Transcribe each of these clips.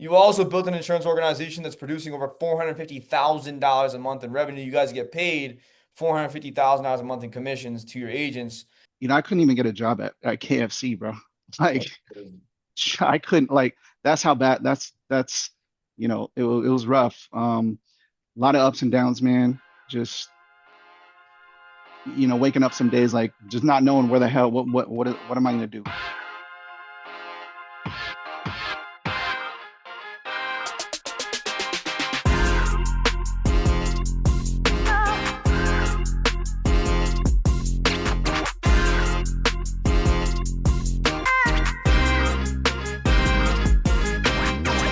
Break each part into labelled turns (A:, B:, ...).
A: You also built an insurance organization that's producing over $450,000 a month in revenue. You guys get paid $450,000 a month in commissions to your agents.
B: I couldn't even get a job at KFC, bro.
A: That's
B: Like,
A: crazy.
B: I couldn't, like, that's how bad, that's, it was rough. A lot of ups and downs, man. Just, waking up some days, like, just not knowing where the hell, what am I gonna do?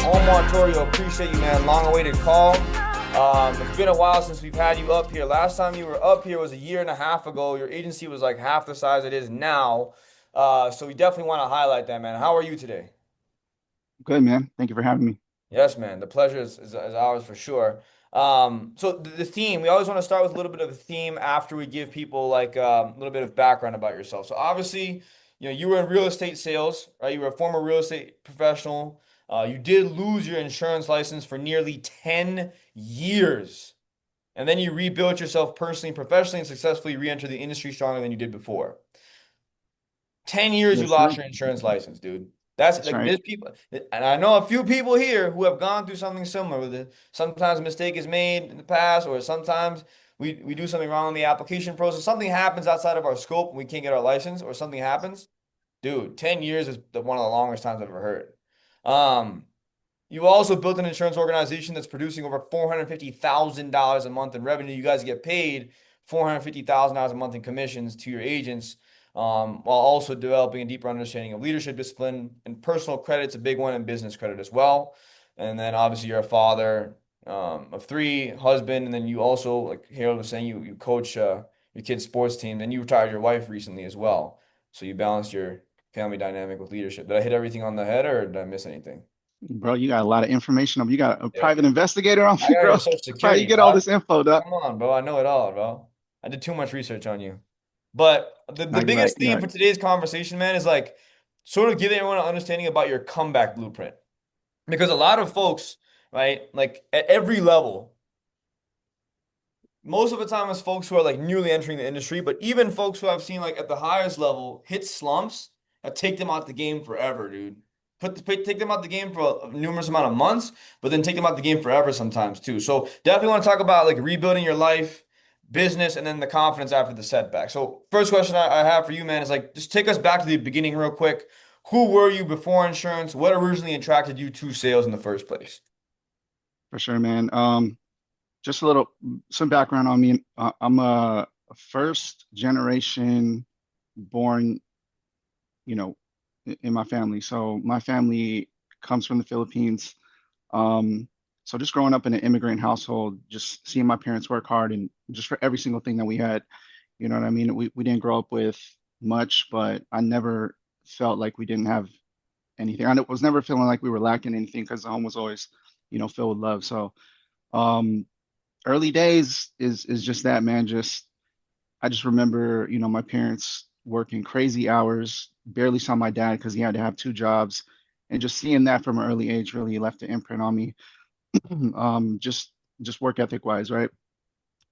A: Omarh Torio, appreciate you, man. Long awaited call. It's been a while since we've had you up here. Last time you were up here was a year and a half ago. Your agency was like half the size it is now. So we definitely want to highlight that, man. How are you today?
B: Good, man. Thank you for having me.
A: Yes, man. The pleasure is ours for sure. So the theme, we always want to start with a little bit of a theme after we give people like a little bit of background about yourself. So obviously, you were in real estate sales, right? You were a former real estate professional. You did lose your insurance license for nearly 10 years. And then you rebuilt yourself personally and professionally and successfully re-entered the industry stronger than you did before. 10 years you
B: Yes,
A: lost
B: sir.
A: your insurance license, dude. That's
B: That's
A: like
B: right.
A: there's people, and I know a few people here who have gone through something similar with it. Sometimes a mistake is made in the past, or sometimes we do something wrong in the application process. Something happens outside of our scope and we can't get our license, or something happens. Dude, 10 years is one of the longest times I've ever heard. Um, you also built an insurance organization that's producing over $450,000 a month in revenue. You guys get paid $450,000 a month in commissions to your agents, while also developing a deeper understanding of leadership discipline and personal credit's a big one, and business credit as well. And then obviously you're a father of three, husband, and then you also, like Harold was saying, you coach your kids' sports team. And you retired your wife recently as well. So you balanced your family dynamic with leadership. Did I hit everything on the head, or did I miss anything?
B: Bro, you got a lot of information. You got a
A: Yeah,
B: private investigator on
A: I
B: me,
A: got
B: bro.
A: your social
B: How you
A: security,
B: get all
A: dog.
B: this info, doc?
A: Come on, bro. I know it all, bro. I did too much research on you. But
B: No,
A: the
B: you're right.
A: biggest
B: You're
A: theme
B: right.
A: for today's conversation, man, is like sort of giving everyone an understanding about your comeback blueprint. Because a lot of folks, right, like at every level, most of the time it's folks who are like newly entering the industry, but even folks who I've seen like at the highest level hit slumps that take them out the game forever, dude. Take them out the game for a numerous amount of months, but then take them out the game forever sometimes too. So definitely want to talk about like rebuilding your life, business, and then the confidence after the setback. So first question I have for you, man, is like just take us back to the beginning real quick. Who were you before insurance? What originally attracted you to sales in the first place?
B: For sure, man. Just a little, some background on me. I'm a first generation born, you know, in my family. So my family comes from the Philippines. Um, so just growing up in an immigrant household, just seeing my parents work hard and just for every single thing that we had, you know what I mean? We didn't grow up with much, but I never felt like we didn't have anything. Was never feeling like we were lacking anything because the home was always, filled with love. So um, early days is just that, man. Just I just remember, my parents working crazy hours, barely saw my dad because he had to have two jobs. And just seeing that from an early age really left an imprint on me. Just work ethic wise, right?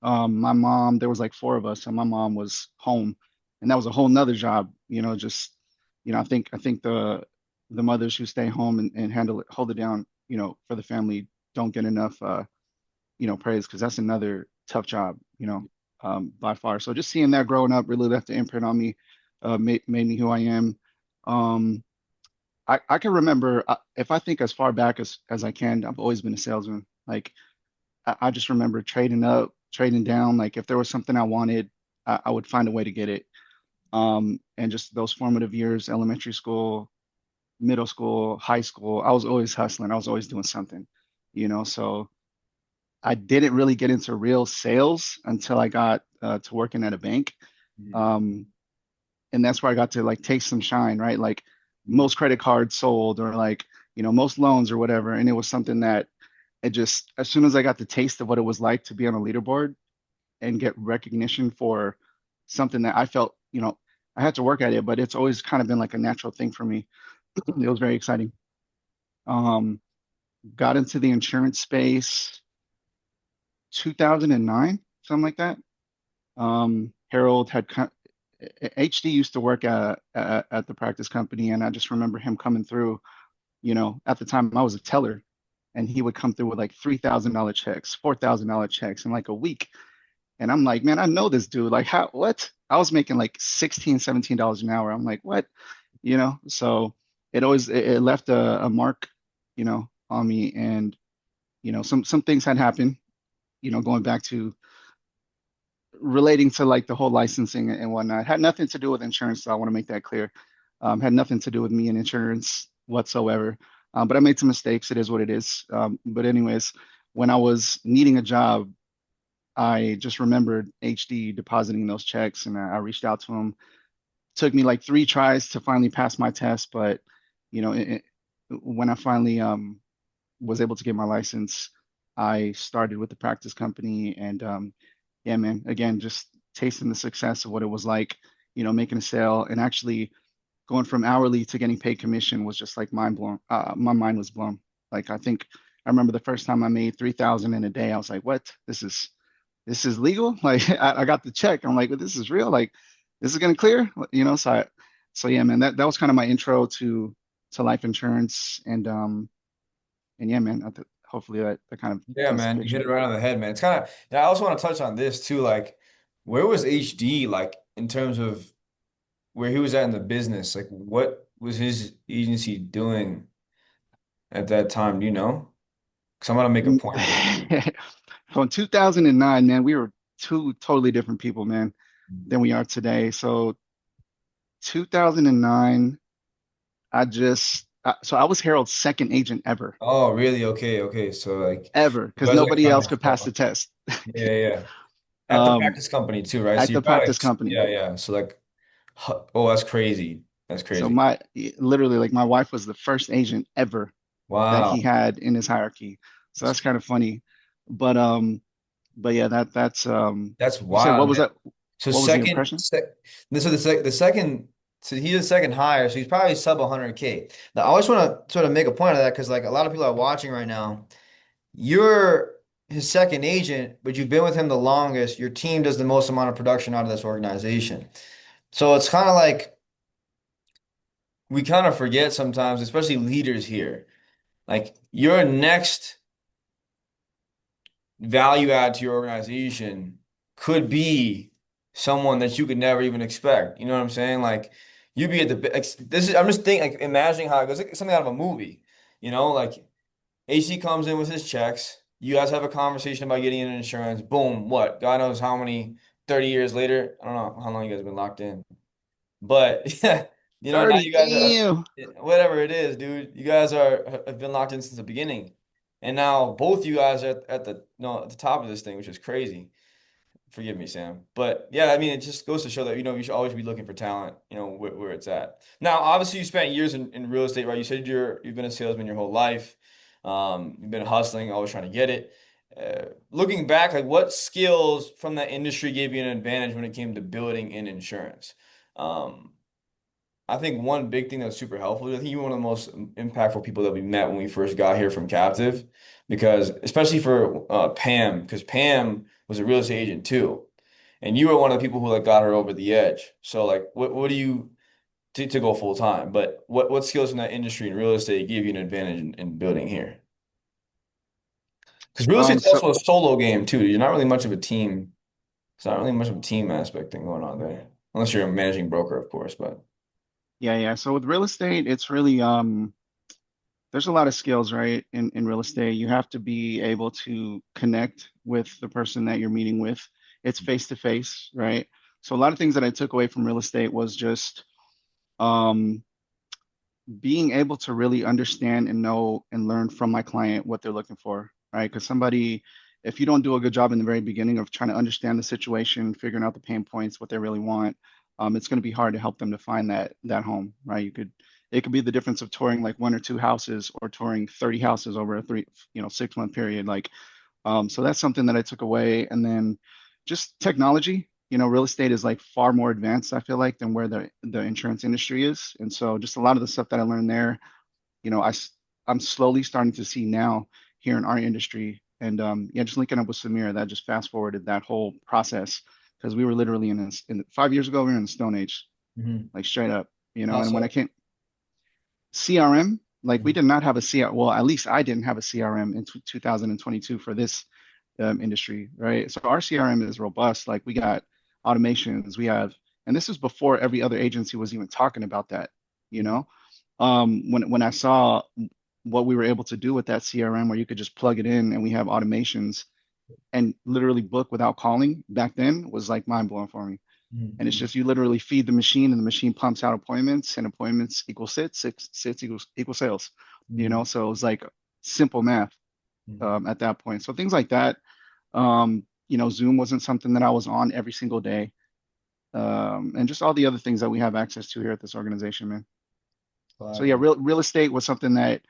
B: My mom, there was like four of us, and my mom was home, and that was a whole nother job, just I think the mothers who stay home and hold it down, for the family don't get enough praise because that's another tough job, by far. So just seeing that growing up really left an imprint on me, made me who I am. Um, I can remember if I think as far back as I can, I've always been a salesman. Like I just remember trading up, trading down. Like if there was something I wanted, I would find a way to get it. And just those formative years, elementary school, middle school, high school, I was always hustling. I was always doing something, So I didn't really get into real sales until I got to working at a bank. Um, and that's where I got to like take some shine, right? Like most credit cards sold or like, most loans or whatever. And it was something that it just, as soon as I got the taste of what it was like to be on a leaderboard and get recognition for something that I felt, I had to work at it, but it's always kind of been like a natural thing for me. It was very exciting. Um, got into the insurance space 2009, something like that. Harold had HD used to work at the practice company, and I just remember him coming through. At the time I was a teller, and he would come through with like $3,000 checks, $4,000 checks in like a week. And I'm like, man, I know this dude. Like, how, what? I was making like 16, $17 an hour. I'm like, what? So it left a mark, on me. And, some things had happened, going back to relating to like the whole licensing and whatnot. Had nothing to do with insurance, so I want to make that clear. Had nothing to do with me and insurance whatsoever. But I made some mistakes. It is what it is. But anyways, when I was needing a job, I just remembered HD depositing those checks, and I reached out to him. Took me like 3 tries to finally pass my test, but when I finally was able to get my license, I started with the practice company, and yeah, man, again, just tasting the success of what it was like, making a sale and actually going from hourly to getting paid commission was just like mind blown. My mind was blown. Like I remember the first time I made 3,000 in a day. I was like, what? This is legal? Like I got the check. I'm like, this is real. Like this is gonna clear, So yeah, man, that was kind of my intro to life insurance, and yeah, man, hopefully that kind of
A: Yeah,
B: paints the
A: man, you hit
B: picture.
A: it right on the head, man. It's kind of, I also want to touch on this too. Like, where was HD like in terms of where he was at in the business? Like, what was his agency doing at that time? Do you know? Because I'm gonna make a point here.
B: From 2009, man, we were two totally different people, man, than we are today. So 2009, so I was Harold's second agent
A: Oh, really? Okay, okay. So like,
B: ever,
A: you
B: because
A: guys like
B: nobody
A: found
B: else
A: your
B: could pass the
A: spot.
B: test.
A: Yeah, yeah, yeah. At the
B: Um,
A: practice company too, right? So
B: at
A: you're
B: the
A: probably
B: practice
A: like,
B: company.
A: yeah, yeah. So like, oh, that's crazy. That's
B: So
A: crazy.
B: literally, like my wife was the first agent ever that he
A: Wow.
B: had in his hierarchy. So that's kind of funny. But yeah,
A: That's
B: you said what
A: wild,
B: was
A: man.
B: that?
A: So
B: What was the
A: second,
B: impression?
A: so the second, so he's the second hire, so he's probably sub 100K. Now, I always want to sort of make a point of that because like a lot of people are watching right now. You're his second agent, but you've been with him the longest. Your team does the most amount of production out of this organization. So it's kind of like we kind of forget sometimes, especially leaders here. Like your next value add to your organization could be someone that you could never even expect. You know what I'm saying? Like you'd be at the this is I'm just thinking like imagining how it goes like something out of a movie. Like AC comes in with his checks. You guys have a conversation about getting an insurance. Boom, what? God knows how many 30 years later. I don't know how long you guys have been locked in. But yeah, now
B: 30,
A: you guys are
B: damn.
A: whatever it is, dude. You guys have been locked in since the beginning, and now both you guys are at the no at the top of this thing, which is crazy. Forgive me, Sam. But yeah, I mean, it just goes to show that you should always be looking for talent, where it's at. Now, obviously, you spent years in real estate, right? You said you've been a salesman your whole life. You've been hustling, always trying to get it. Looking back, like what skills from that industry gave you an advantage when it came to building in insurance? Um, I think one big thing that's super helpful, I think you're one of the most impactful people that we met when we first got here from Captive, because especially for Pam, because Pam was a real estate agent too, and you were one of the people who like got her over the edge. So like, what do you to go full time? But what skills in that industry and real estate give you an advantage in building here? Because real estate's
B: So
A: also a solo game too. You're not really much of a team. It's not really much of a team aspect thing going on there, unless you're a managing broker, of course. But
B: yeah, yeah. So with real estate, it's really there's a lot of skills, right? In real estate, you have to be able to connect with the person that you're meeting with. It's face to face, right? So a lot of things that I took away from real estate was just um being able to really understand and know and learn from my client what they're looking for, right? Because if you don't do a good job in the very beginning of trying to understand the situation, figuring out the pain points, what they really want, it's going to be hard to help them to find that home, right? It could be the difference of touring like 1 or 2 houses or touring 30 houses over a 6 month period. So that's something that I took away. And then just technology, real estate is like far more advanced, I feel like, than where the insurance industry is. And so just a lot of the stuff that I learned there, you know, I I'm slowly starting to see now here in our industry. And yeah, just linking up with Samir, that just fast forwarded that whole process because we were literally in 5 years ago, we were in the Stone Age,
A: Mm-hmm.
B: like straight up, you know.
A: How
B: And when I
A: so?
B: came CRM, like we
A: Mhm.
B: did not have a CRM. Well, at least I didn't have a CRM in 2022 for this industry, right? So our CRM is robust. Like we got automations, we have, and this is before every other agency was even talking about that, you
A: Mhm.
B: know. When I saw what we were able to do with that CRM, where you could just plug it in and we have automations and literally book without calling back then was like mind blowing for me. And it's
A: Mhm.
B: just you literally feed the machine and the machine pumps out appointments and appointments equal sits equals sales, you know?
A: Mhm.
B: So it was like simple math
A: Mhm.
B: at that point. So things like that. You know, Zoom wasn't something that I was on every single day. And just all the other things that we have access to here at this organization, man. So yeah,
A: Fire.
B: real estate was something that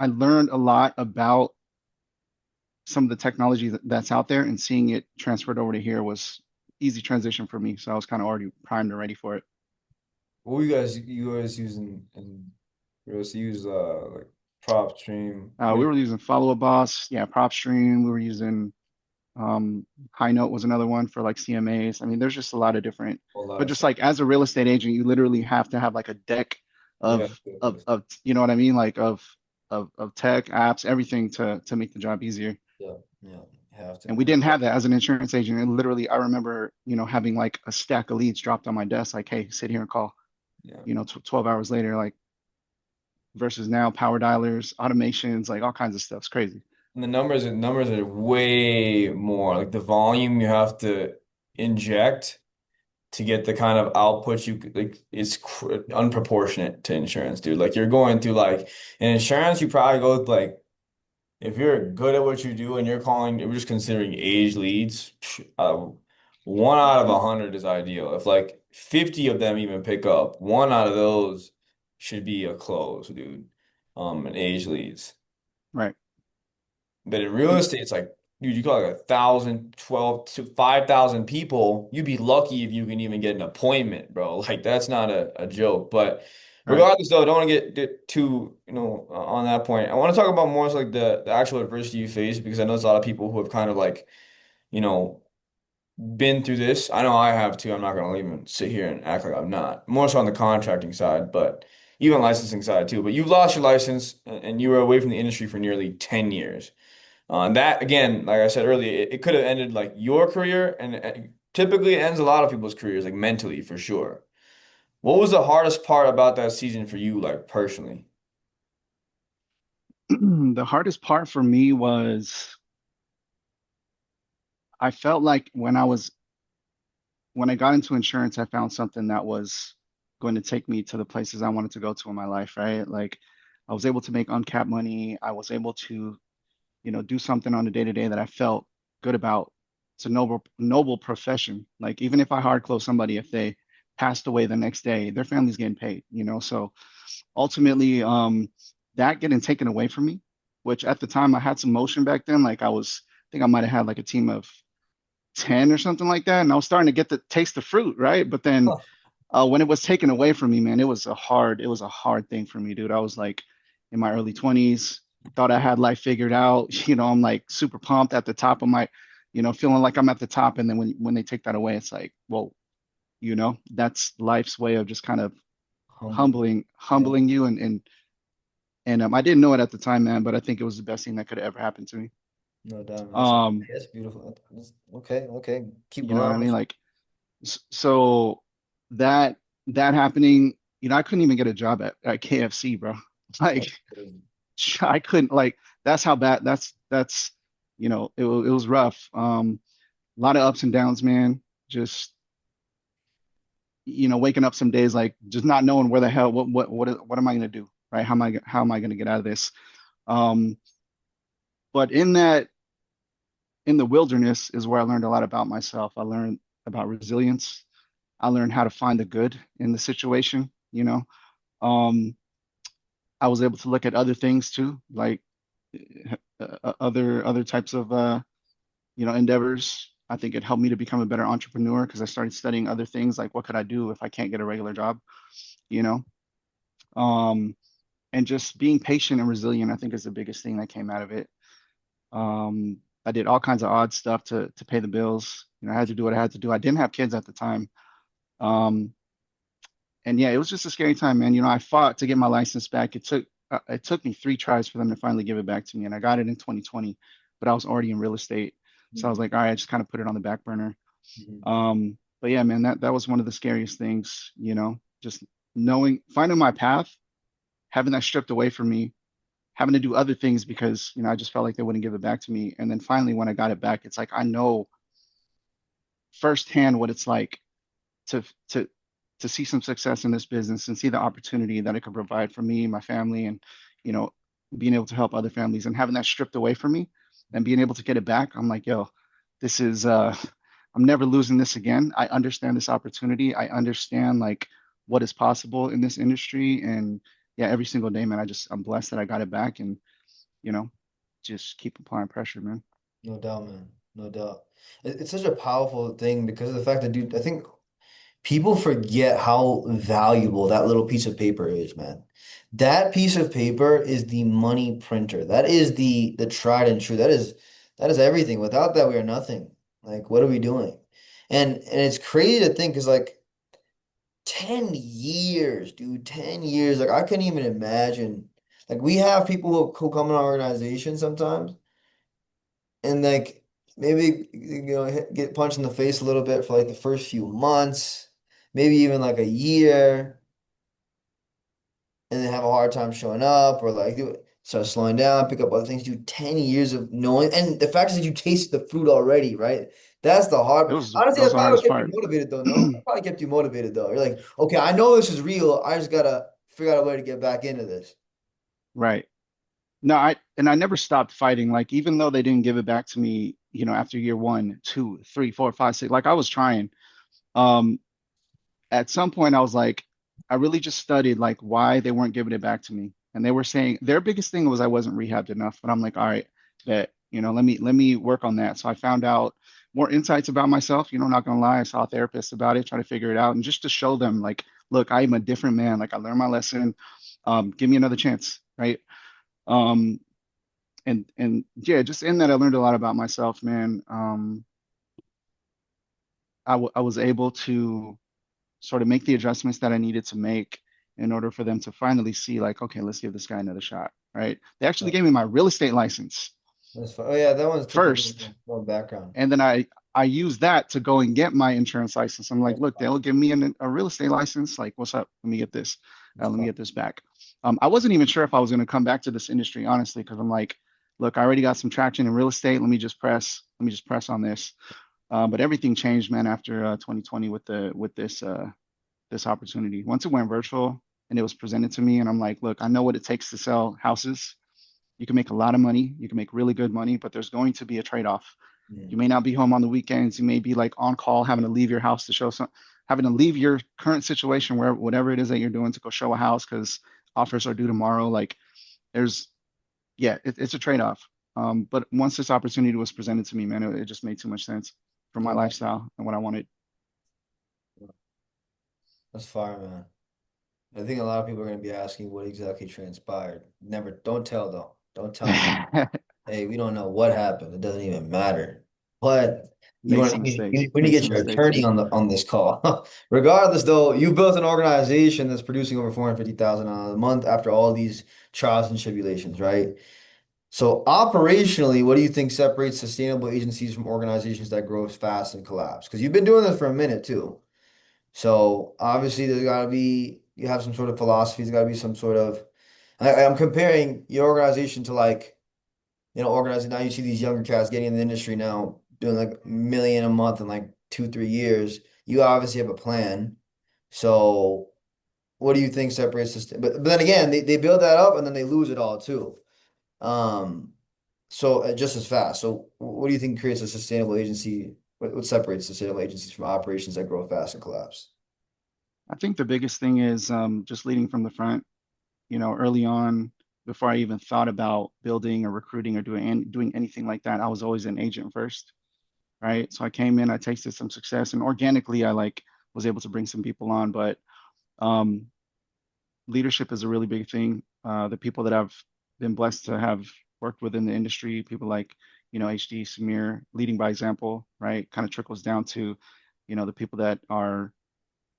B: I learned a lot about some of the technology that's out there, and seeing it transferred over to here was easy transition for me. So I was kind of already primed and ready for it.
A: What were you guys using and you guys use like prop stream,
B: We
A: mid
B: were using Follow Up Boss, yeah, PropStream. We were using um, High Note was another one for like CMAs. I mean, there's just a lot of different,
A: a lot
B: but
A: of
B: just
A: stuff.
B: like as a real estate agent, you literally have to have like a deck
A: Yeah.
B: of you know what I mean, like of tech apps, everything to make the job easier.
A: Yeah. Yeah. Have to.
B: And we didn't have that as an insurance agent. And literally, I remember, you know, having like a stack of leads dropped on my desk, like, hey, sit here and call,
A: Yeah.
B: you know, 12 hours later, like versus now power dialers, automations, like all kinds of stuff. It's crazy.
A: And the numbers are way more. Like the volume you have to inject to get the kind of output like it's unproportionate to insurance, dude. Like you're going through like in insurance, you probably go with like if you're good at what you do and if we're just considering age leads, 1 out of 100 is ideal. If like 50 of them even pick up, one out of those should be a close, dude. And age leads.
B: Right.
A: But in real
B: And
A: estate, it's like, dude, you got like 1,000, 12 to 5,000 people. You'd be lucky if you can even get an appointment, bro. Like that's not a joke. But
B: right.
A: regardless, though, I don't want to get too, on that point. I want to talk about more so like the actual adversity you face because I know there's a lot of people who have kind of like, you know, been through this. I know I have too. I'm not gonna even sit here and act like I'm not. More so on the contracting side, but even licensing side too. But you've lost your license and you were away from the industry for nearly 10 years. And that again, like I said earlier, it could have ended like your career, and typically it ends a lot of people's careers, like mentally for sure. What was the hardest part about that season for you, like personally?
B: the hardest part for me was I felt like when I got into insurance, I found something that was going to take me to the places I wanted to go to in my life, right? Like I was able to make uncapped money. I was able to, you know, do something on a day to day that I felt good about. It's a noble profession. Like even if I hard close somebody, if they passed away the next day, their family's getting paid, you know? So ultimately, that getting taken away from me, which at the time I had some motion back then. I think I might have had like a team of 10 or something like that. And I was starting to get the taste of fruit, right? But then
A: Huh.
B: when it was taken away from me, man, it was a hard thing for me, dude. I was like in my early 20s, thought I had life figured out. You know, I'm like super pumped at the top of my, you know, feeling like I'm at the top. And then when they take that away, it's like, well, you know, that's life's way of just kind of
A: Humbling. Yeah,
B: humbling you. And I didn't know it at the time, man, but I think it was the best thing that could have ever happened to me.
A: no doubt.
B: Um,
A: That's beautiful. Okay, okay. Keep
B: you know
A: going
B: what I
A: on.
B: mean? Like, so that that happening, you know, I couldn't even get a job at KFC, bro. Like, I couldn't like that's how bad that's you know, it was rough. A lot of ups and downs, man. Just you know, waking up some days like just not knowing where the hell what am I gonna do? Right? How am I gonna get out of this? Um, but in the wilderness is where I learned a lot about myself. I learned about resilience. I learned how to find the good in the situation, you know. Um, I was able to look at other things too, like other types of you know, endeavors. I think it helped me to become a better entrepreneur because I started studying other things like what could I do if I can't get a regular job, you know? Um, and just being patient and resilient, I think is the biggest thing that came out of it. I did all kinds of odd stuff to pay the bills. You know, I had to do what I had to do. I didn't have kids at the time. Um, and yeah, it was just a scary time, man. You know, I fought to get my license back. It took me 3 tries for them to finally give it back to me, and I got it in 2020, but I was already in real estate. So I was
A: Mhm.
B: like, all right, I just kind of put it on the back burner.
A: Mhm.
B: But yeah, man, that was one of the scariest things, you know, just finding my path, having that stripped away from me, having to do other things because, you know, I just felt like they wouldn't give it back to me. And then finally, when I got it back, it's like I know firsthand what it's like to to to see some success in this business and see the opportunity that it could provide for me, my family, and you know, being able to help other families and having that stripped away from me and being able to get it back, I'm like, yo, this is I'm never losing this again. I understand this opportunity. I understand like what is possible in this industry. And yeah, every single day, man, I'm blessed that I got it back and you know, just keep applying pressure, man.
A: No doubt, man. No doubt. It's such a powerful thing because of the fact that, dude, I think people forget how valuable that little piece of paper is, man. That piece of paper is the money printer. That is the tried and true. That is everything. Without that, we are nothing. Like, what are we doing? And it's crazy to think because like 10 years, dude, 10 years. Like I couldn't even imagine. Like we have people who come in our organization sometimes and like maybe get punched in the face a little bit for like the first few months, maybe even like a year, and then have a hard time showing up or like start slowing down, pick up other things. Do 10 years of knowing, and the fact is that you taste the fruit already, right? That's the hard.
B: That
A: Honestly,
B: was
A: that's
B: the
A: probably what
B: hardest
A: kept you
B: part.
A: motivated though. No, that probably kept you motivated though. You're like, okay, I know this is real. I just gotta figure out a way to get back into this.
B: Right. No, I never stopped fighting. Like even though they didn't give it back to me, you know, after year one, two, three, four, five, six, like I was trying. Um, at some point I was like, I really just studied like why they weren't giving it back to me. And they were saying their biggest thing was I wasn't rehabbed enough. But I'm like, all right, that, you know, let me work on that. So I found out more insights about myself. You know, not gonna lie, I saw a therapist about it, try to figure it out, and just to show them like, look, I am a different man. Like I learned my lesson. Give me another chance, right? Um, and yeah, just in that I learned a lot about myself, man. I was able to sort of make the adjustments that I needed to make in order for them to finally see like, okay, let's give this guy another shot, right? They actually
A: Oh,
B: gave me my real estate license
A: that's fine. Oh yeah, that one's took a little
B: first,
A: more background.
B: and then I used that to go and get my insurance license. I'm like,
A: That's
B: look,
A: fine.
B: they'll give me a real estate license. Like, what's up? Let me get this.
A: That's
B: Let me
A: fine.
B: get this back. I wasn't even sure if I was going to come back to this industry, honestly, because I'm like, look, I already got some traction in real estate. Let me just press on this. But everything changed, man, after 2020 with this opportunity. Once it went virtual and it was presented to me, and I'm like, look, I know what it takes to sell houses. You can make a lot of money, you can make really good money, but there's going to be a trade-off. You
A: Mm.
B: may not be home on the weekends. You may be like on call, having to leave your house to show some, having to leave your current situation where whatever it is that you're doing to go show a house because offers are due tomorrow. Like there's, yeah, it's a trade-off. But once this opportunity was presented to me, man, it just made too much sense for my
A: Yeah,
B: lifestyle and what I wanted.
A: that's fire, man. I think a lot of people are going to be asking what exactly transpired. Never, don't tell though. Don't tell them. Hey, we don't know what happened. It doesn't even matter. But you
B: Make
A: want
B: some mistakes.
A: we need
B: Make
A: to get
B: some
A: your attorney
B: mistakes.
A: on this call. Regardless, though, you built an organization that's producing over 450,000 a month after all these trials and tribulations, right? So operationally, what do you think separates sustainable agencies from organizations that grow fast and collapse? Because you've been doing this for a minute too. So obviously, there's got to be you have some sort of philosophy. There's got to be some sort of. I'm comparing your organization to like organizing. Now you see these younger cats getting in the industry now, doing like a million a month in like 2, 3 years. You obviously have a plan. So what do you think separates this? But then again, they build that up and then they lose it all too. Um, so just as fast. So what do you think creates a sustainable agency? What separates sustainable agencies from operations that grow fast and collapse?
B: I think the biggest thing is just leading from the front. You know, early on, before I even thought about building or recruiting or doing anything like that, I was always an agent first, right? So I came in, I tasted some success, and organically I like was able to bring some people on. But um, leadership is a really big thing. The people that I've been blessed to have worked with in the industry, people like, HD, Samir, leading by example, right? Kind of trickles down to, the people that are,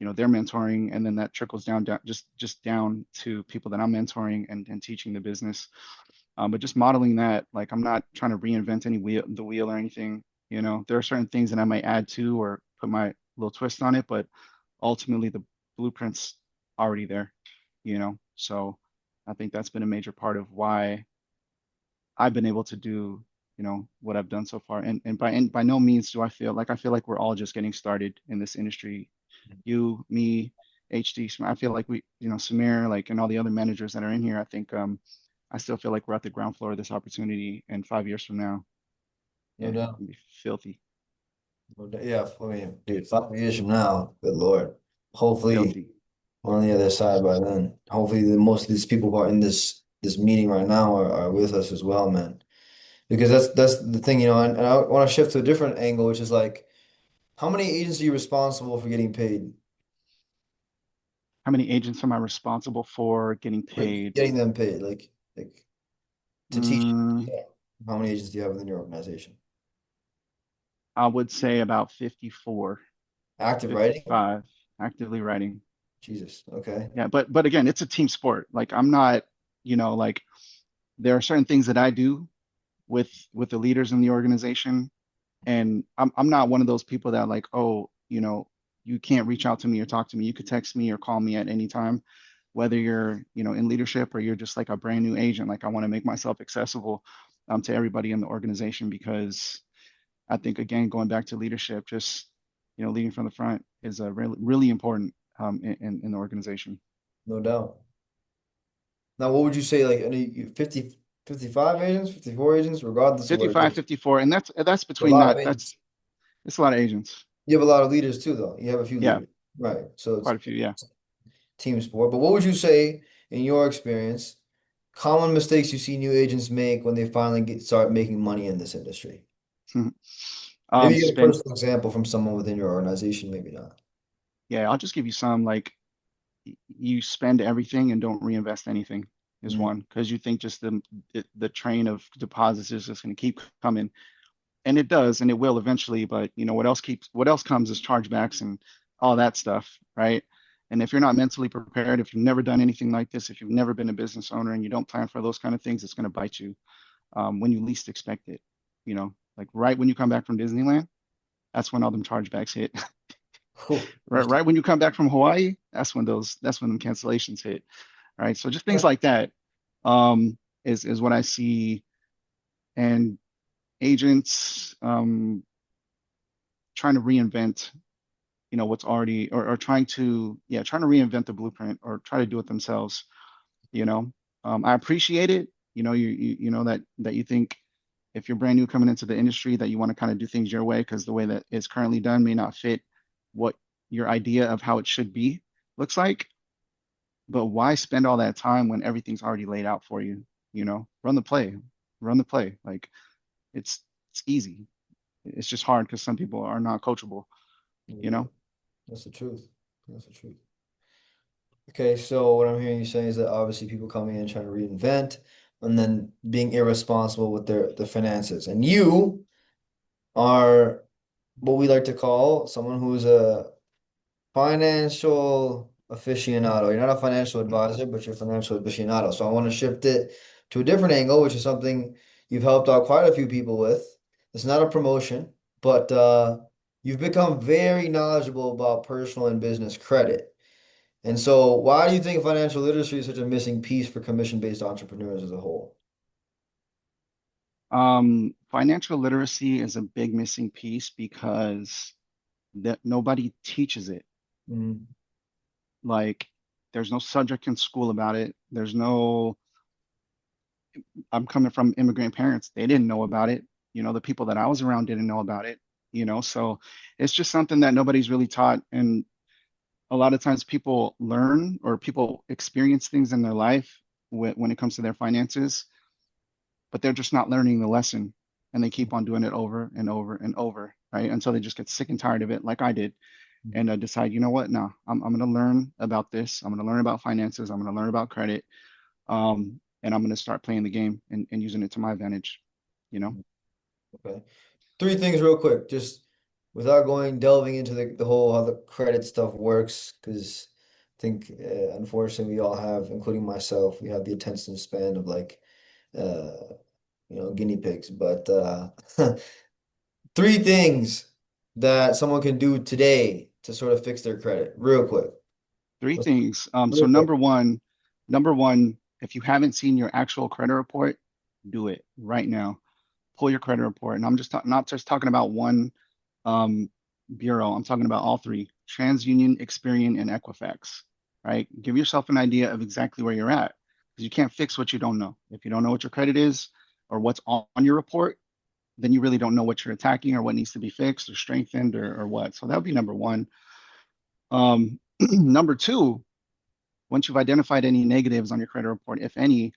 B: they're mentoring, and then that trickles down just down to people that I'm mentoring and teaching the business. But just modeling that, like I'm not trying to reinvent the wheel or anything. There are certain things that I might add to or put my little twist on it, but ultimately the blueprint's already there. So I think that's been a major part of why I've been able to do, what I've done so far. And by no means do I feel like we're all just getting started in this industry. You, me, HD. I feel like Samir, like, and all the other managers that are in here. I think I still feel like we're at the ground floor of this opportunity, and 5 years from now,
A: No
B: yeah,
A: doubt.
B: it'll be filthy,
A: No doubt. Yeah, I mean, dude, 5 years from now, good Lord. Hopefully
B: filthy.
A: we're on the other side by then. Hopefully most of these people who are in this meeting right now are with us as well, man. Because that's the thing, and I want to shift to a different angle, which is like, how many agents are you responsible for getting paid?
B: How many agents am I responsible for getting
A: For
B: paid?
A: getting them paid, like to teach.
B: Mm,
A: Yeah. How many agents do you have within your organization?
B: I would say about 54,
A: Active writing?
B: 55 actively writing.
A: Jesus. Okay.
B: Yeah, but again, it's a team sport. Like I'm not, like there are certain things that I do with the leaders in the organization, and I'm not one of those people that like, oh, you can't reach out to me or talk to me. You could text me or call me at any time, whether you're, in leadership or you're just like a brand new agent. Like I want to make myself accessible to everybody in the organization because I think again, going back to leadership, just leading from the front is a really really important in the organization.
A: No doubt. Now, what would you say, like, any 50, 55 agents, 54 agents, regardless of what it
B: 55,
A: is?
B: 54, and that's
A: A
B: between
A: lot of
B: that.
A: agents.
B: That's it's a lot of agents.
A: You have a lot of leaders too, though. You have a few
B: Yeah,
A: leaders. Right. So it's
B: quite a few. Yeah.
A: team sport. But what would you say, in your experience, common mistakes you see new agents make when they finally start making money in this industry? Maybe you get a
B: Spend.
A: personal example from someone within your organization, maybe not.
B: Yeah, I'll just give you some like you spend everything and don't reinvest anything is
A: Mm.
B: one because you think just the train of deposits is just going to keep coming, and it does, and it will eventually. But what else comes is chargebacks and all that stuff, right? And if you're not mentally prepared, if you've never done anything like this, if you've never been a business owner and you don't plan for those kind of things, it's going to bite you when you least expect it. Like right when you come back from Disneyland, that's when all them chargebacks hit.
A: Whew.
B: Right when you come back from Hawaii, that's when them cancellations hit. Right. So just things like that is what I see. And agents trying to reinvent, what's already or trying to reinvent the blueprint or try to do it themselves. You know, I appreciate it. You know that you think if you're brand new coming into the industry that you want to kind of do things your way because the way that it's currently done may not fit what your idea of how it should be looks like. But why spend all that time when everything's already laid out for you? Run the play, run the play. Like it's it's easy. It's just hard because some people are not coachable. You
A: Yeah,
B: know.
A: that's the truth. That's the truth. Okay, so what I'm hearing you saying is that obviously people coming in trying to reinvent and then being irresponsible with their finances. And you are what we like to call someone who's a financial aficionado. You're not a financial advisor, but you're a financial aficionado. So I want to shift it to a different angle, which is something you've helped out quite a few people with. It's not a promotion, but you've become very knowledgeable about personal and business credit. And so, why do you think financial literacy is such a missing piece for commission-based entrepreneurs as a whole?
B: Financial literacy is a big missing piece because that nobody teaches it.
A: Mm.
B: Like, there's no subject in school about it. I'm coming from immigrant parents. They didn't know about it. The people that I was around didn't know about it. So it's just something that nobody's really taught. And a lot of times people learn or people experience things in their life when it comes to their finances, but they're just not learning the lesson and they keep on doing it over and over and over, right? Until they just get sick and tired of it, like I did,
A: Mm.
B: and decide, you know what? No, I'm going to learn about this. I'm going to learn about finances. I'm going to learn about credit. And I'm going to start playing the game and using it to my advantage, you know?
A: Okay. Three things real quick, just without going delving into the whole how the credit stuff works, because I think unfortunately we all have, including myself, we have the attention span of like uh, guinea pigs. But three things that someone can do today to sort of fix their credit, real quick.
B: Three
A: Let's
B: things. So
A: real quick.
B: number one, if you haven't seen your actual credit report, do it right now. Pull your credit report. And I'm just not just talking about one um, bureau. I'm talking about all three: TransUnion, Experian, and Equifax. Right? Give yourself an idea of exactly where you're at, because you can't fix what you don't know. If you don't know what your credit is or what's on your report, then you really don't know what you're attacking or what needs to be fixed or strengthened or what. So that would be number one. Number two, once you've identified any negatives on your credit report, if any,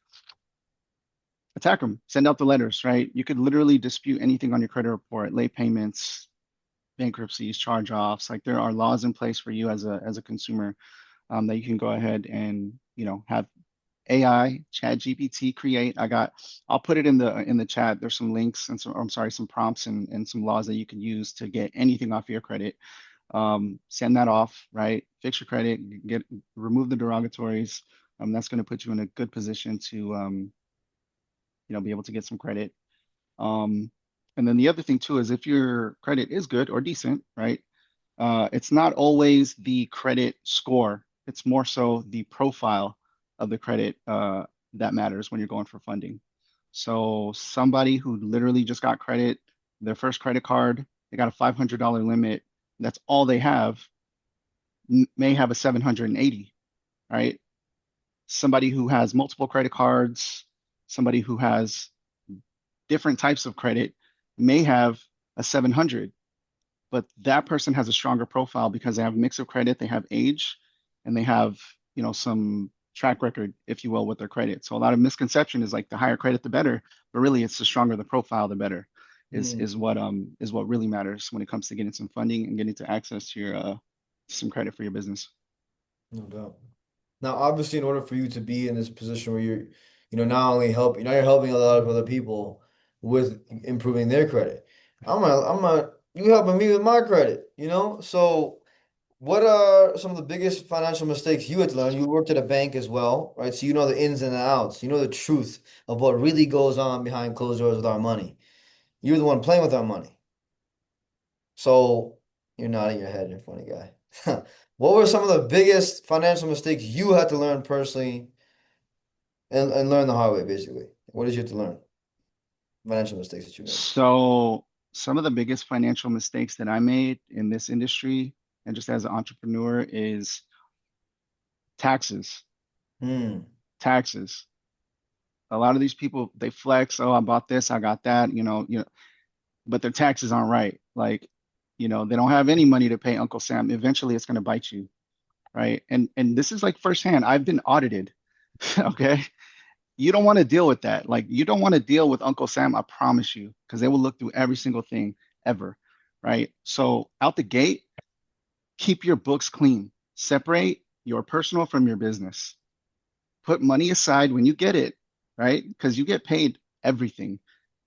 B: attack them. Send out the letters, right? You could literally dispute anything on your credit report, late payments, bankruptcies, charge-offs. Like there are laws in place for you as a consumer, that you can go ahead and have AI, Chat GPT create. I'll put it in the chat. There's some links and I'm sorry, some prompts and some laws that you can use to get anything off your credit. Send that off, right? Fix your credit, remove the derogatories. That's going to put you in a good position to be able to get some credit. Um, and then the other thing too is if your credit is good or decent, right? It's not always the credit score. It's more so the profile of the credit that matters when you're going for funding. So somebody who literally just got credit, their first credit card, they got a $500 limit. That's all they have, may have a 780, right? Somebody who has multiple credit cards, somebody who has different types of credit may have a 700, but that person has a stronger profile because they have a mix of credit, they have age, and they have, some track record, if you will, with their credit. So a lot of misconception is like the higher credit, the better, but really it's the stronger the profile, the better is what really matters when it comes to getting some funding and getting to access to your some credit for your business.
A: No doubt. Now, obviously, in order for you to be in this position where not only helping, now you're helping a lot of other people with improving their credit. You helping me with my credit, you know? So, what are some of the biggest financial mistakes you had to learn? You worked at a bank as well, right? So you know the ins and the outs. You know the truth of what really goes on behind closed doors with our money. You're the one playing with our money. So you're nodding your head, you're a funny guy. What were some of the biggest financial mistakes you had to learn personally and learn the hard way, basically? What did you have to learn? Financial mistakes that you made.
B: So some of the biggest financial mistakes that I made in this industry and just as an entrepreneur is taxes.
A: Hmm.
B: Taxes. A lot of these people they flex, oh, I bought this, I got that, but their taxes aren't right. Like, they don't have any money to pay Uncle Sam. Eventually it's going to bite you, right? And this is like firsthand. I've been audited. Okay? You don't want to deal with that. Like you don't want to deal with Uncle Sam, I promise you, because they will look through every single thing ever, right? So out the gate, keep your books clean. Separate your personal from your business. Put money aside when you get it, right? Because you get paid everything,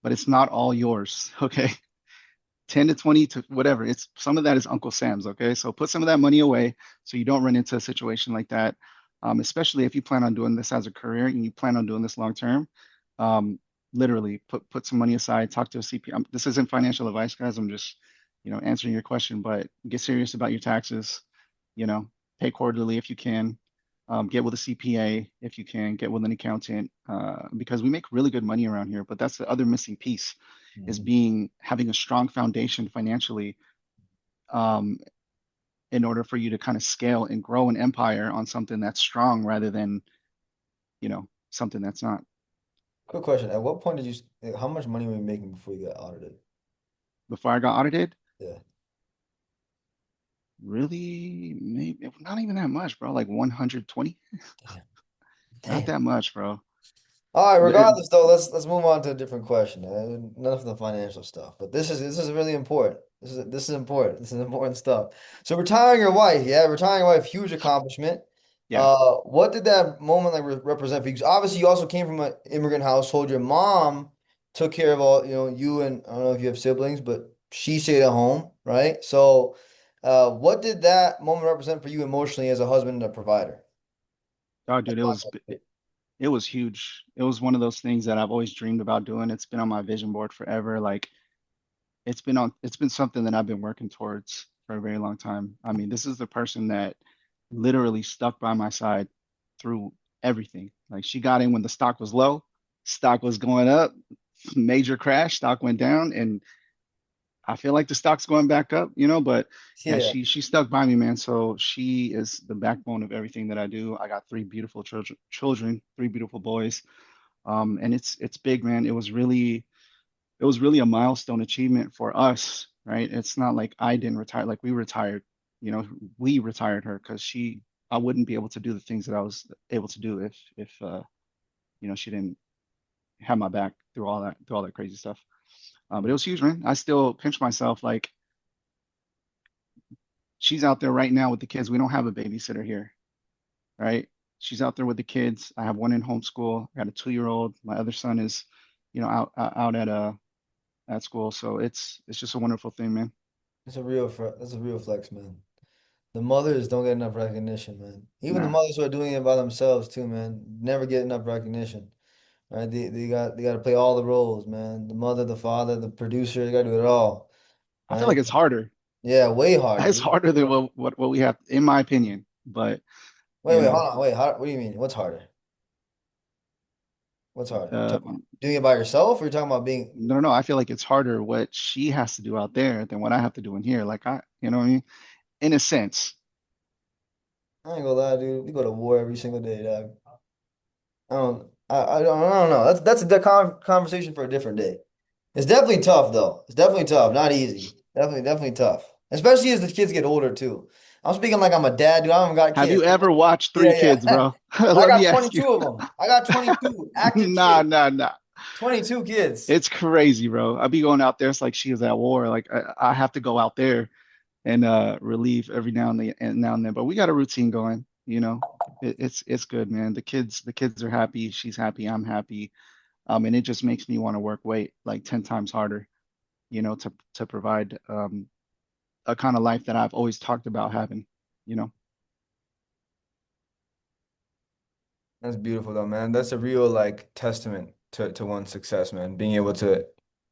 B: but it's not all yours, okay? 10 to 20 to whatever. It's some of that is Uncle Sam's, okay? So put some of that money away so you don't run into a situation like that. Especially if you plan on doing this as a career and you plan on doing this long term. Um, Literally put some money aside, talk to a CPA. This isn't financial advice, guys. I'm just, answering your question, but get serious about your taxes, you know, pay quarterly if you can. Get with a CPA if you can, get with an accountant, because we make really good money around here. But that's the other missing piece is
A: Mhm.
B: having a strong foundation financially, um, in order for you to kind of scale and grow an empire on something that's strong rather than, something that's not.
A: Quick question. At what point how much money were you making before you got audited?
B: Before I got audited,
A: Yeah.
B: really, maybe not even that much, bro. Like 120,
A: Damn.
B: not
A: Damn.
B: that much, bro.
A: All right,
B: The-
A: regardless though, let's move on to a different question. None of the financial stuff, but this is really important. This is important. This is important stuff. So retiring your wife, yeah, retiring your wife, huge accomplishment.
B: Yeah.
A: What did that moment like represent for you? 'Cause obviously, you also came from an immigrant household. Your mom took care of all, you and I don't know if you have siblings, but she stayed at home, right? So, what did that moment represent for you emotionally as a husband and a provider?
B: Oh, dude, it was huge. It was one of those things that I've always dreamed about doing. It's been on my vision board forever. Like it's been something that I've been working towards for a very long time. I mean, this is the person that literally stuck by my side through everything. Like she got in when the stock was low, stock was going up, major crash, stock went down, and I feel like the stock's going back up, but yeah,
A: Yeah,
B: she stuck by me, man. So she is the backbone of everything that I do. I got three beautiful children, three beautiful boys. And it's big, man. It was really a milestone achievement for us, right? It's not like I didn't retire, like we retired, we retired her because I wouldn't be able to do the things that I was able to do if she didn't have my back through all that crazy stuff. But it was huge, man. I still pinch myself like she's out there right now with the kids. We don't have a babysitter here, right? She's out there with the kids. I have one in homeschool. I got a 2-year-old. My other son is, out at school. So it's just a wonderful thing, man.
A: that's a real flex, man. The mothers don't get enough recognition, man. Even the
B: Nah,
A: mothers who are doing it by themselves too, man, never get enough recognition. Right? They got to play all the roles, man. The mother, the father, the producer, they got to do it all,
B: I feel
A: right?
B: like it's harder.
A: Yeah, way harder,
B: It's
A: dude.
B: harder than what we have, in my opinion. But
A: Wait,
B: you
A: wait,
B: know,
A: hold on. Wait, what do you mean? What's harder? What's harder? You
B: uh,
A: talking about doing it by yourself, or you talking about being?
B: no, no, I feel like it's harder what she has to do out there than what I have to do in here. Like you know what I mean? In a sense.
A: I ain't gonna lie, dude. We go to war every single day, dog. I don't know. That's a conversation for a different day. It's definitely tough though. It's definitely tough. Not easy. Definitely tough. Especially as the kids get older too. I'm speaking like I'm a dad, dude. I haven't got
B: Have
A: kids.
B: you ever watched
A: Yeah,
B: Three Kids,
A: yeah.
B: bro?
A: I
B: Let
A: got
B: me ask you.
A: 22 of them. I got 22 active
B: Nah,
A: kids.
B: nah, nah.
A: 22 kids.
B: It's crazy, bro. I be going out there. It's like she is at war. Like I have to go out there and relieve every now and then. But we got a routine going. It's good, man. The kids are happy. She's happy. I'm happy. And it just makes me want to work way like 10 times harder. To provide a kind of life that I've always talked about having. You know.
A: That's beautiful though, man. That's a real like testament to one's success, man. Being able to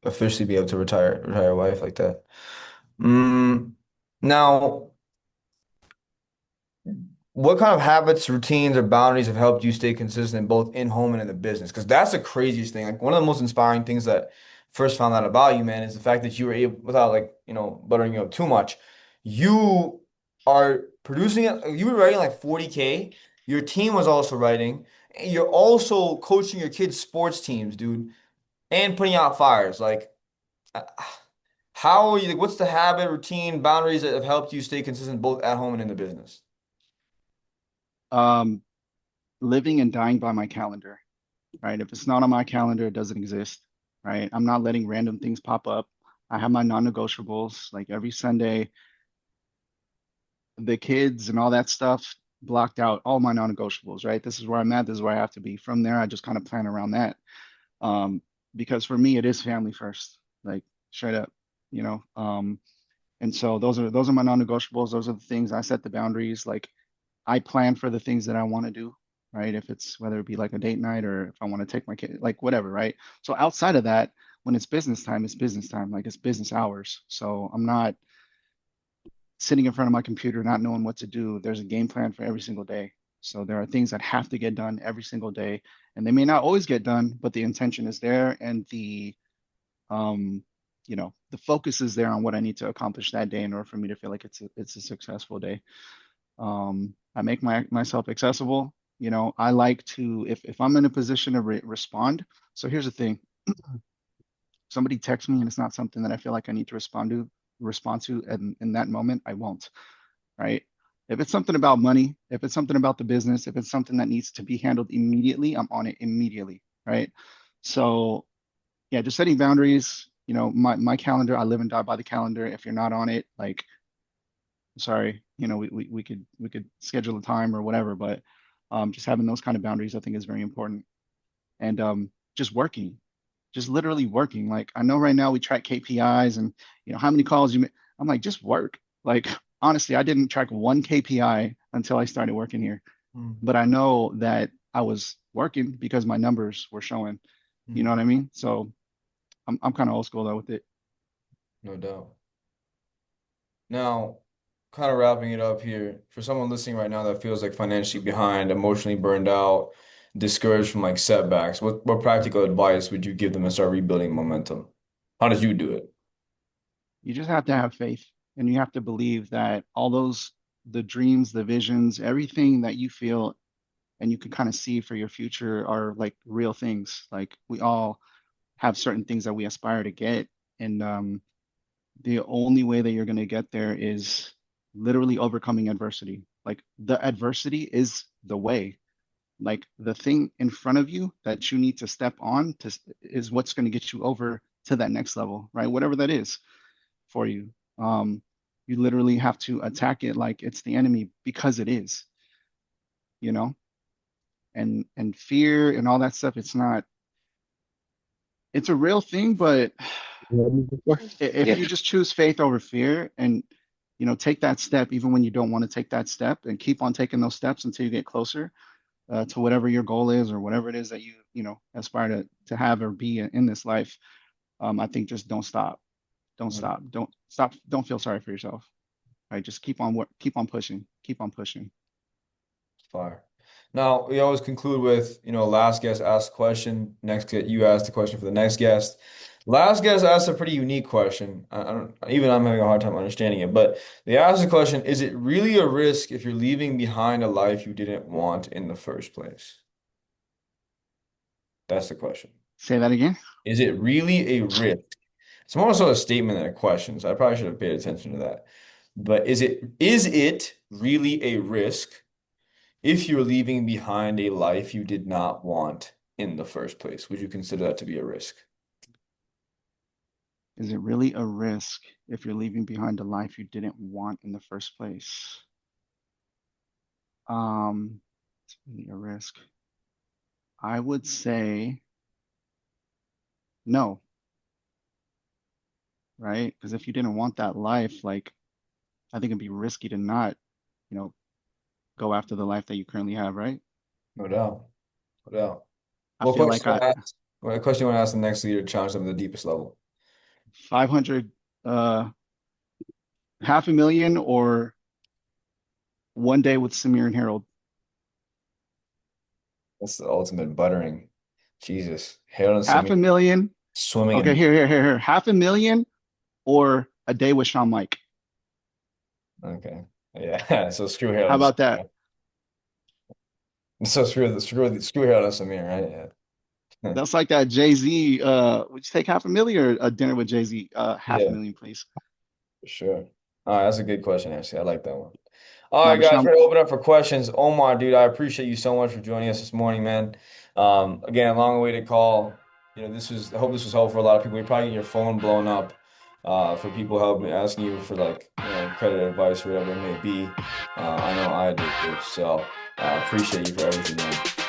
A: officially be able to retire a wife like that. Mm, now, what kind of habits, routines, or boundaries have helped you stay consistent both in home and in the business? Because that's the craziest thing. Like one of the most inspiring things that first found out about you, man, is the fact that you were able, without like, buttering you up too much, you are producing it. You were writing like 40K. Your team was also writing. And you're also coaching your kids' sports teams, dude, and putting out fires. Like, uh, how are you? Like, what's the habit, routine, boundaries that have helped you stay consistent both at home and in the business?
B: Um, Living and dying by my calendar, right? If it's not on my calendar, it doesn't exist, right? I'm not letting random things pop up. I have my non-negotiables. Like every Sunday, the kids and all that stuff blocked out all my non-negotiables, right? This is where I'm at. This is where I have to be. From there, I just kind of plan around that. Um, because for me, it is family first, like straight up, you know. And so those are my non-negotiables. Those are the things I set the boundaries. Like I plan for the things that I want to do, right? If it's whether it be like a date night or if I want to take my kid, like whatever, right? So outside of that, when it's business time, it's business time. Like it's business hours. So I'm not sitting in front of my computer not knowing what to do. There's a game plan for every single day. So there are things that have to get done every single day, and they may not always get done, but the intention is there and um the focus is there on what I need to accomplish that day in order for me to feel like it's a successful day. I make myself accessible. I like to if I'm in a position to respond. So here's the thing: somebody texts me and it's not something that I feel like I need to respond to, and in that moment, I won't. Right? If it's something about money, if it's something about the business, if it's something that needs to be handled immediately, I'm on it immediately. Right? So yeah, just setting boundaries. you know, my calendar, I live and die by the calendar. If you're not on it, like, sorry, you know, we could schedule a time or whatever, but just having those kind of boundaries, I think is very important. And just working, just literally working. Like I know right now we track KPIs and you know how many calls you make. I'm like, just work. Like honestly, I didn't track one KPI until I started working here,
A: Mm,
B: but I know that I was working because my numbers were showing. You know
A: mm,
B: what I mean? So I'm kind of old school though with it.
A: no doubt. Now, kind of wrapping it up here, for someone listening right now that feels like financially behind, emotionally burned out, discouraged from like setbacks, what practical advice would you give them to start rebuilding momentum? How did you do it?
B: You just have to have faith and you have to believe that all those the dreams, the visions, everything that you feel and you can kind of see for your future are like real things. Like we all have certain things that we aspire to get. And the only way that you're going to get there is literally overcoming adversity. Like the adversity is the way. Like the thing in front of you that you need to step on to is what's going to get you over to that next level, right? Whatever that is for you. Um, you literally have to attack it like it's the enemy because it is, you know? And fear and all that stuff, it's not, it's a real thing, but if
C: Yeah.
B: you just choose faith over fear and you know take that step even when you don't want to take that step and keep on taking those steps until you get closer to whatever your goal is or whatever it is that you know aspire to have or be in this life. I think just don't stop, don't
A: Mm,
B: stop, don't stop, don't feel sorry for yourself. Right, just keep on work, keep on pushing, keep on pushing.
A: fire. Now, we always conclude with, last guest asks a question, next get you ask the question for the next guest. Last guest asked a pretty unique question. I don't, even I'm having a hard time understanding it, but they asked the question, is it really a risk if you're leaving behind a life you didn't want in the first place? That's the question.
B: Say that again.
A: Is it really a risk? It's more so a statement than a question, so I probably should have paid attention to that. But is it really a risk if you're leaving behind a life you did not want in the first place? Would you consider that to be a risk?
B: Is it really a risk if you're leaving behind a life you didn't want in the first place? It's really a risk. I would say no, right? Because if you didn't want that life, like I think it'd be risky to not, you know, go after the life that you currently have, right?
A: No doubt. No doubt.
B: I feel like I
A: What question you want to ask the next leader to challenge them to the deepest level?
B: 500, half a million or one day with Samir and Harold.
A: That's the ultimate buttering. Jesus. Hail and
B: Half
A: Samir
B: a million.
A: swimming
B: Okay,
A: in.
B: here. Half a million or a day with Sean Mike.
A: Okay. Yeah. So screw Hail
B: How
A: and
B: about that?
A: Samir. So screw Hail and Samir, right? Yeah.
B: That's like that Jay-Z. Would you take half a million or a dinner with Jay-Z? Half a
A: Yeah,
B: million, please.
A: for sure. All right, that's a good question, actually. I like that one. All
B: Now,
A: right,
B: but
A: guys, we're
B: Sean,
A: gonna open up for questions. Omar, dude, I appreciate you so much for joining us this morning, man. Again, long awaited call. I hope this was helpful for a lot of people. You're probably getting your phone blown up for people helping asking you for like, credit advice or whatever it may be. I know I did too. So appreciate you for everything, man.